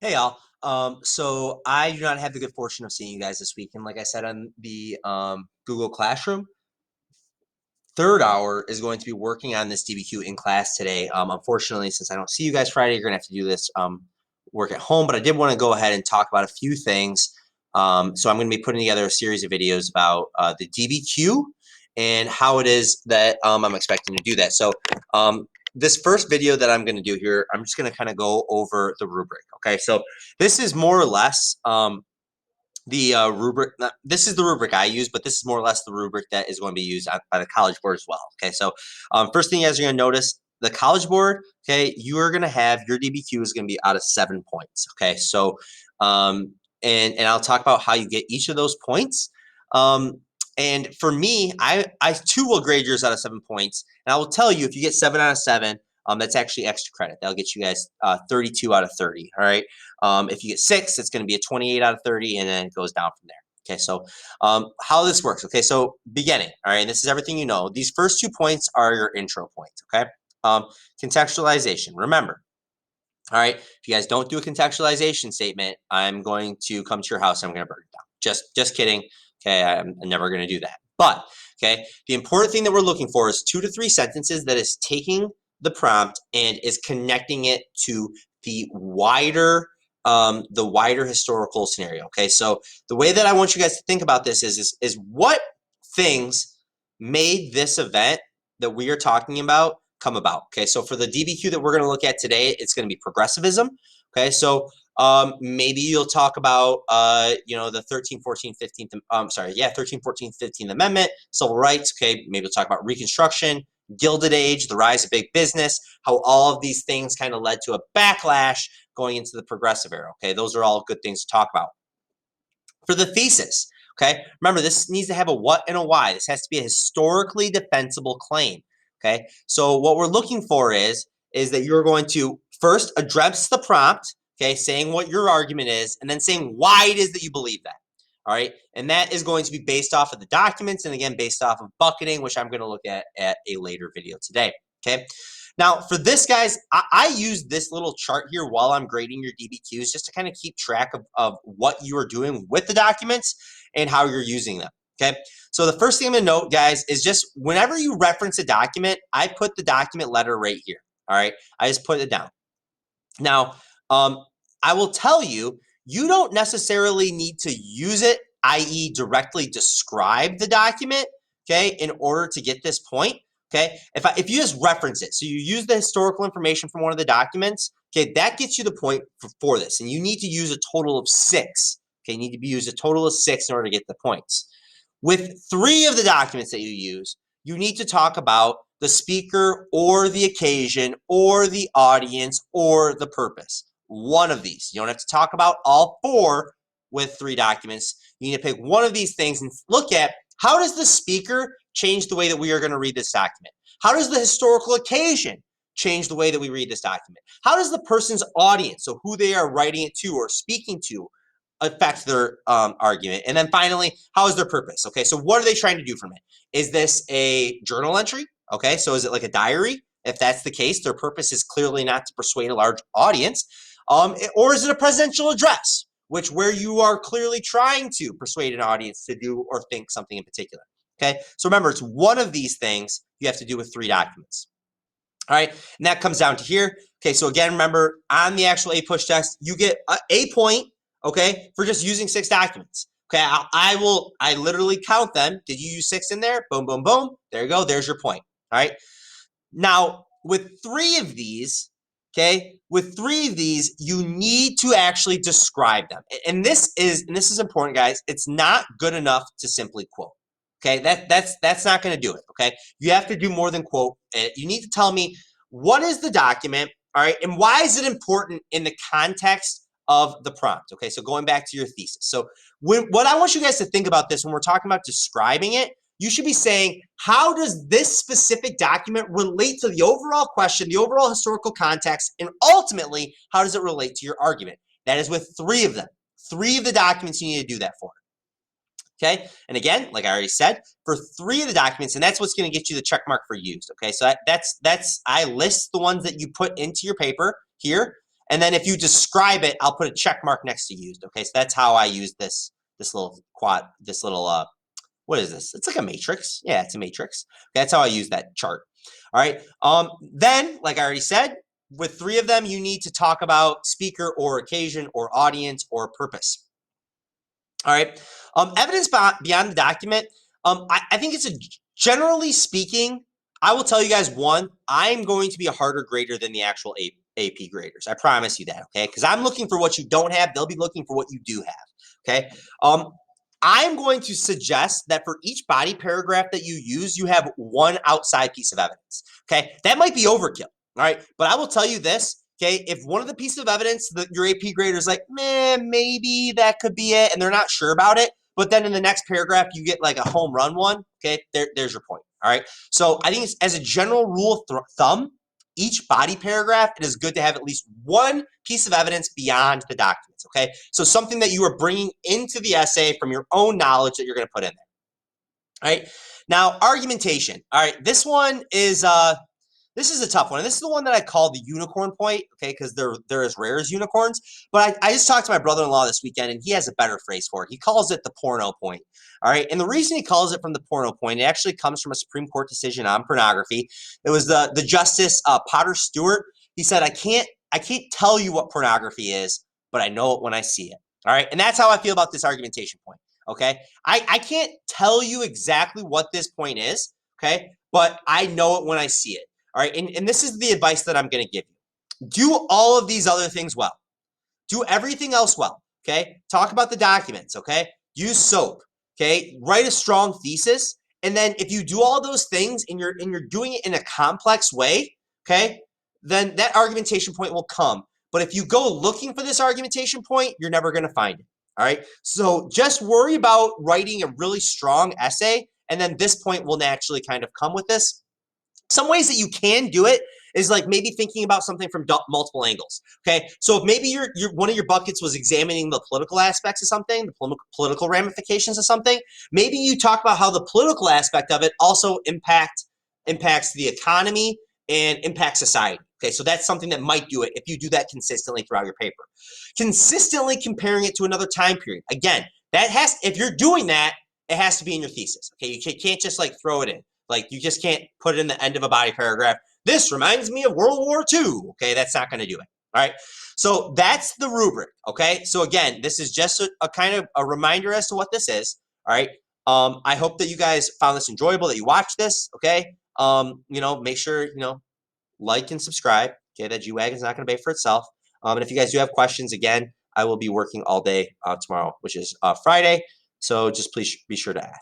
Hey y'all. So I do not have the good fortune of seeing you guys this week, and like I said on the Google Classroom, third hour is going to be working on this DBQ in class today. Unfortunately, since I don't see you guys Friday, you're gonna have to do this work at home. But I did want to go ahead and talk about a few things. So I'm going to be putting together a series of videos about the DBQ and how it is that I'm expecting to do that. So this first video that I'm going to do here, I'm just going to kind of go over the rubric. Okay, so this is more or less the rubric. This is the rubric I use, but this is more or less the rubric that is going to be used by the College Board as well. Okay, so first thing you guys are going to notice, the College Board, okay, you are going to have your DBQ is going to be out of 7 points. Okay, so and I'll talk about how you get each of those points. And for me, I too will grade yours out of 7 points, and I will tell you if you get 7 out of 7. That's actually extra credit. That'll get you guys 32 out of 30. All right. If you get 6, it's going to be a 28 out of 30, and then it goes down from there. Okay, so how this works. Okay, so beginning. All right, and this is everything you know. These first 2 points are your intro points. Okay, contextualization. Remember. All right, if you guys don't do a contextualization statement, I'm going to come to your house and I'm going to burn it down. Just kidding. Okay, I'm never going to do that. But okay, the important thing that we're looking for is 2 to 3 sentences that is taking the prompt and is connecting it to the wider historical scenario. Okay, so the way that I want you guys to think about this is what things made this event that we are talking about come about. Okay, so for the DBQ that we're going to look at today, it's going to be progressivism. Okay, so maybe you'll talk about the 13th, 14th, 15th, 13th, 14th, 15th Amendment, civil rights. Okay, maybe we'll talk about Reconstruction, Gilded Age, the rise of big business, how all of these things kind of led to a backlash going into the progressive era. Okay, those are all good things to talk about. For the thesis, okay, remember this needs to have a what and a why. This has to be a historically defensible claim. Okay, so what we're looking for is that you're going to first address the prompt, okay, saying what your argument is, and then saying why it is that you believe that. All right, and that is going to be based off of the documents, and again based off of bucketing, which I'm going to look at a later video today. Okay. Now, for this, guys, I use this little chart here while I'm grading your DBQs just to kind of keep track of what you are doing with the documents and how you're using them. Okay. So the first thing I'm going to note, guys, is just whenever you reference a document, I put the document letter right here. All right. I just put it down. Now, I will tell you, you don't necessarily need to use it, i.e. directly describe the document, okay, in order to get this point. Okay, if you just reference it, so you use the historical information from one of the documents, okay, that gets you the point for this, and you need to use a total of 6. Okay, you need to use a total of 6 in order to get the points. With 3 of the documents that you use, you need to talk about the speaker or the occasion or the audience or the purpose. One of these. You don't have to talk about all 4 with 3 documents. You need to pick one of these things and look at how does the speaker change the way that we are going to read this document? How does the historical occasion change the way that we read this document? How does the person's audience, so who they are writing it to or speaking to, affect their argument? And then finally, how is their purpose? Okay, so what are they trying to do from it? Is this a journal entry? Okay, so is it like a diary? If that's the case, their purpose is clearly not to persuade a large audience. Or is it a presidential address, where you are clearly trying to persuade an audience to do or think something in particular? Okay, so remember, it's one of these things you have to do with 3 documents. All right, and that comes down to here. Okay, so again, remember, on the actual APUSH test, you get a point, okay, for just using 6 documents. Okay, I literally count them. Did you use 6 in there? Boom, boom, boom. There you go. There's your point. All right. Now, with 3 of these, okay, you need to actually describe them. And this is important, guys. It's not good enough to simply quote. Okay, that's not going to do it. Okay, you have to do more than quote. You need to tell me what is the document, all right, and why is it important in the context of the prompt. Okay, so going back to your thesis. So what I want you guys to think about this when we're talking about describing it, you should be saying, how does this specific document relate to the overall question, the overall historical context, and ultimately, how does it relate to your argument? That is with 3 of them. 3 of the documents you need to do that for. Okay, and again, like I already said, for 3 of the documents, and that's what's going to get you the check mark for used. Okay, so that's I list the ones that you put into your paper here, And then if you describe it, I'll put a check mark next to used. Okay, so that's how I use this little what is this? It's like a matrix. Yeah, it's a matrix. Okay, that's how I use that chart. All right. Then, like I already said, with 3 of them, you need to talk about speaker or occasion or audience or purpose. All right. Evidence beyond the document. I think it's generally speaking, I will tell you guys I'm going to be a harder grader than the actual AP graders. I promise you that. Okay. Because I'm looking for what you don't have. They'll be looking for what you do have. Okay. I'm going to suggest that for each body paragraph that you use, you have one outside piece of evidence. Okay. That might be overkill. All right. But I will tell you this. Okay, if one of the pieces of evidence that your AP grader is like, man, maybe that could be it, and they're not sure about it, but then in the next paragraph you get like a home run one, okay, there's your point. All right, so I think as a general rule of thumb, each body paragraph, it is good to have at least one piece of evidence beyond the documents, okay? So something that you are bringing into the essay from your own knowledge that you're going to put in there. All right, now argumentation. All right, this one is this is a tough one. And this is the one that I call the unicorn point, okay, because they're as rare as unicorns. But I just talked to my brother-in-law this weekend, and he has a better phrase for it. He calls it the porno point, all right? And the reason he calls it from the porno point, it actually comes from a Supreme Court decision on pornography. It was the Justice Potter Stewart. He said, I can't tell you what pornography is, but I know it when I see it, all right? And that's how I feel about this argumentation point, okay? I can't tell you exactly what this point is, okay, but I know it when I see it. All right, and this is the advice that I'm going to give you. Do all of these other things well. Do everything else well, okay? Talk about the documents, okay? Use SOAP, okay? Write a strong thesis, and then if you do all those things and you're doing it in a complex way, okay, then that argumentation point will come. But if you go looking for this argumentation point, you're never going to find it, all right? So just worry about writing a really strong essay, and then this point will naturally kind of come with this. Some ways that you can do it is like maybe thinking about something from multiple angles. Okay, so if maybe your one of your buckets was examining the political aspects of something, the political ramifications of something, maybe you talk about how the political aspect of it also impacts the economy and impacts society. Okay, so that's something that might do it if you do that consistently throughout your paper. Consistently comparing it to another time period. Again, if you're doing that, it has to be in your thesis. Okay, you can't just like throw it in. Like, you just can't put it in the end of a body paragraph. This reminds me of World War II. Okay, that's not going to do it. All right, so that's the rubric. Okay, so again, this is just a kind of a reminder as to what this is. All right, I hope that you guys found this enjoyable, that you watched this. Okay, make sure like and subscribe. Okay, that G-Wagon is not going to pay for itself. And if you guys do have questions, again, I will be working all day tomorrow, which is Friday. So just please be sure to ask.